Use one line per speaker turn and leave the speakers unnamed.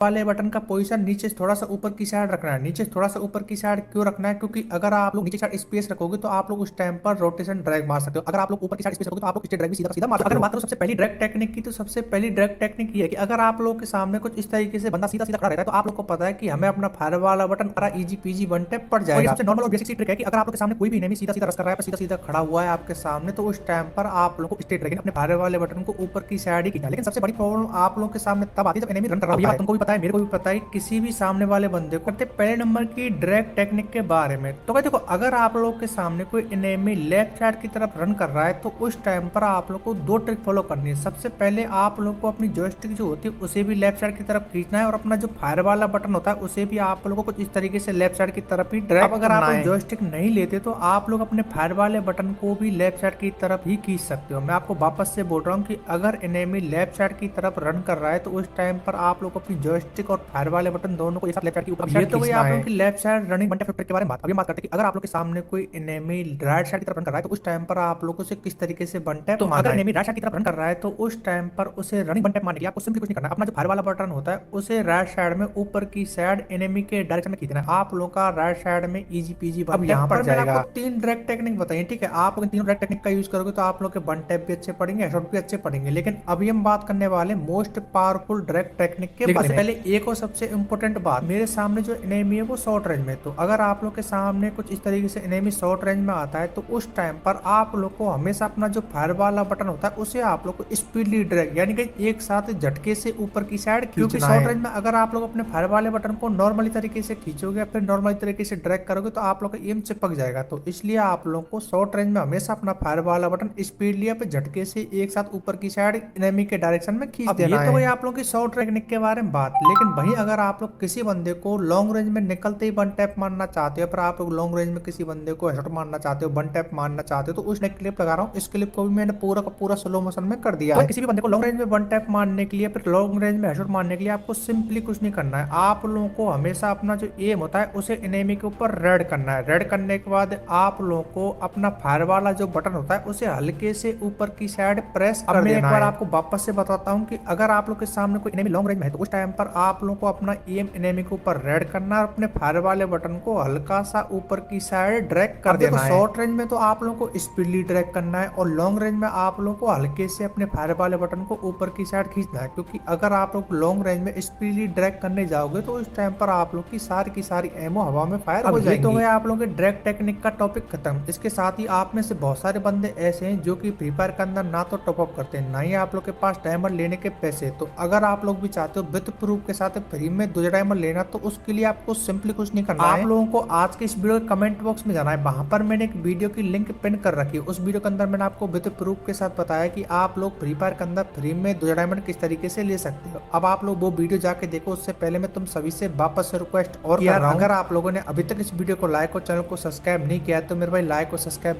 वाले बटन का पोजीशन नीचे से थोड़ा सा ऊपर की साइड रखना है। नीचे से थोड़ा सा ऊपर की साइड क्यों रखना है? क्योंकि अगर आप लोग नीचे साइड स्पेस रखोगे तो आप लोग उस टाइम पर रोटेशन ड्रैग मार सकते हो। अगर आप लोग ऊपर की साइड स्पेस रखोगे तो आप लोग स्ट्रेट ड्रैग भी सीधा सीधा मार सकते हो। अगर बात करो सबसे पहली ड्रैग टेक्निक की, तो सबसे पहली ड्रैग टेक्निक ये है कि अगर आप लोग के सामने कुछ इस तरीके से बंदा सीधा सीधा खड़ा रहता है तो आप लोग को पता है कि हमें अपना फायर वाला बटन बड़ा इजी पीजी वन टैप पड़ जाएगा। और ये सबसे नॉर्मल और बेसिक सी ट्रिक है कि अगर आप लोग के सामने कोई भी एनिमी सीधा सीधा रश कर रहा है, सीधा सीधा खड़ा हुआ है आपके सामने, तो उस टाइम पर आप लोग को स्ट्रेट ड्रैग अपने फायर वाले बटन को ऊपर की साइड ही खींचना है। लेकिन सबसे बड़ी प्रॉब्लम आप लोग के सामने तब आती है जब एनिमी रन कर रहा है। तुमको भी पता है, मेरे को भी पता है, किसी भी सामने वाले बंदे को करते पहले नंबर की ड्रैग टेक्निक के बारे में। तो भाई देखो, अगर आप लोग के सामने कोई एनिमी लेफ्ट साइड की तरफ रन कर रहा है तो उस टाइम पर आप लोग को दो ट्रिक फॉलो करनी है। सबसे पहले आप लोग को अपनी जॉयस्टिक जो होती है उसे भी लेफ्ट साइड की तरफ खींचना है, और अपना जो फायर वाला बटन होता है उसे भी आप लोगों को कुछ इस तरीके से लेफ्ट साइड की तरफ ही ड्रैग। अगर आप जॉयस्टिक नहीं लेते तो आप लोग अपने फायर वाले बटन को भी लेफ्ट साइड की तरफ ही खींच सकते हो। मैं आपको वापस से बोल रहा हूँ कि अगर एनिमी लेफ्ट साइड की तरफ रन कर रहा है तो उस टाइम पर आप लोग अपनी जॉयस्टिक और फायर वाले बटन दोनों को एक साथ लेफ्ट साइड की ऊपर ये तो वही आप लोगों की left side running button trick के बारे में बात। अभी बात करते हैं कि अगर आप लोग के सामने कोई एनिमी राइट साइड की तरफ रन कर रहा है तो उस टाइम पर आप लोगों से किस तरीके से वन टैप। तो अगर एनिमी राइट साइड की तरफ रन कर रहा है तो उस टाइम पर उसे रनिंग वन टैप मारने के लिए आपको सिंपली कुछ नहीं करना है। अपना जो फायर वाला बटन होता है उसे राइट साइड में ऊपर की साइड एनिमी के डायरेक्शन में खींचना है। आप लोगों का राइट साइड में इजी पीजी वन टैप पड़ जाएगा। आपको तीन ड्रैग टेक्निक बताइए, ठीक है? आप इन तीनों ड्रैग टेक्निक का यूज करोगे तो आप लोग के वन टैप भी अच्छे पड़ेंगे, हेडशॉट भी अच्छे पड़ेंगे। लेकिन अभी हम बात करने वाले मोस्ट पावरफुल ड्रैग टेक्निक के बारे में। पहले एक और सबसे इंपॉर्टेंट बात, मेरे सामने जो एनिमी है वो शॉर्ट रेंज में, तो अगर आप लोग के सामने कुछ इस तरीके से एनिमी शॉर्ट रेंज में आता है तो उस टाइम पर आप लोग को हमेशा अपना जो फायर वाला बटन होता है उसे आप लोग को स्पीडली ड्रैग यानी कि एक साथ झटके से ऊपर की साइड, क्योंकि शॉर्ट रेंज में अगर आप लोग अपने फायर वाले बटन को नॉर्मली तरीके से खींचोगे फिर नॉर्मली तरीके से ड्रैग करोगे तो आप लोग का एम चिपक जाएगा। तो इसलिए आप लोग को शॉर्ट रेंज में हमेशा अपना फायर वाला बटन स्पीडली या झटके से एक साथ ऊपर की साइड एनिमी के डायरेक्शन में खींच देना है। ये तो वही आप लोग की शॉर्ट टेक्निक के बारे में बात। लेकिन वही अगर आप लोग किसी बंदे को लॉन्ग रेंज में निकलते ही वन टैप मारना चाहते हो, पर आप लोग लॉन्ग रेंज में किसी बंदे को हेडशॉट मारना चाहते हो, वन टैप मारना चाहते हो, तो उस क्लिप लगा रहा हूँ। इस क्लिप को भी मैंने पूरा का पूरा स्लो मोशन में कर दिया है। किसी भी बंदे को लॉन्ग रेंज में वन टैप मारने के लिए, फिर लॉन्ग रेंज में हेडशॉट मारने के लिए आपको सिंपली कुछ नहीं करना है। आप लोगों को हमेशा अपना जो एम होता है उसे एनिमी के ऊपर रेड करना है। रेड करने के बाद आप लोगों को अपना फायर वाला जो बटन होता है उसे हल्के से ऊपर की साइड प्रेस कर देना है। एक बार आपको वापस से बताता हूँ कि अगर आप लोग के सामने कोई एनिमी लॉन्ग रेंज में है तो उस टाइम पर आप लोगों को अपना एम एनिमी के ऊपर रेड करना है और अपने फायर वाले बटन को हल्का सा ऊपर की साइड ड्रैग कर देना है। शॉर्ट रेंज में तो आप लोगों को स्पीडली ड्रैग करना है और लॉन्ग रेंज में आप लोगों को हल्के से अपने फायर वाले बटन को ऊपर की साइड खींचना है, क्योंकि अगर आप लोग लॉन्ग रेंज में स्पीडली ड्रैग करने जाओगे तो उस टाइम पर आप लोग की सारी एमो हवा में फायर हो जाएगी। तो गया आप लोगों के ड्रैग टेक्निक का टॉपिक खत्म। इसके साथ ही आप में से बहुत सारे बंदे ऐसे हैं जो कि फ्री फायर के अंदर ना तो टॉप अप करते हैं ना ही आप लोग के पास डायमंड लेने के पैसे। तो अगर आप लोग भी चाहते हो विद प्रूफ के साथ फ्री में 2 डायमंड लेना तो उसके लिए आपको सिंपली कुछ नहीं करना है। आप लोगों को आज के इस वीडियो के कमेंट बॉक्स में जाना है, वहां पर मैंने एक वीडियो की लिंक पिन कर रखी है। उस वीडियो के अंदर मैंने आपको विद प्रूफ के साथ बताया कि आप लोग फ्री फायर के अंदर फ्री में 2 डायमंड किस तरीके से ले सकते हो। अब आप लोग वो वीडियो जाके देखो। उससे पहले मैं तुम सभी से वापस से रिक्वेस्ट और कर रहा हूं, अगर आप लोगों ने अभी तक इस वीडियो को लाइक और चैनल को सब्सक्राइब नहीं किया तो मेरे भाई लाइक और सब्सक्राइब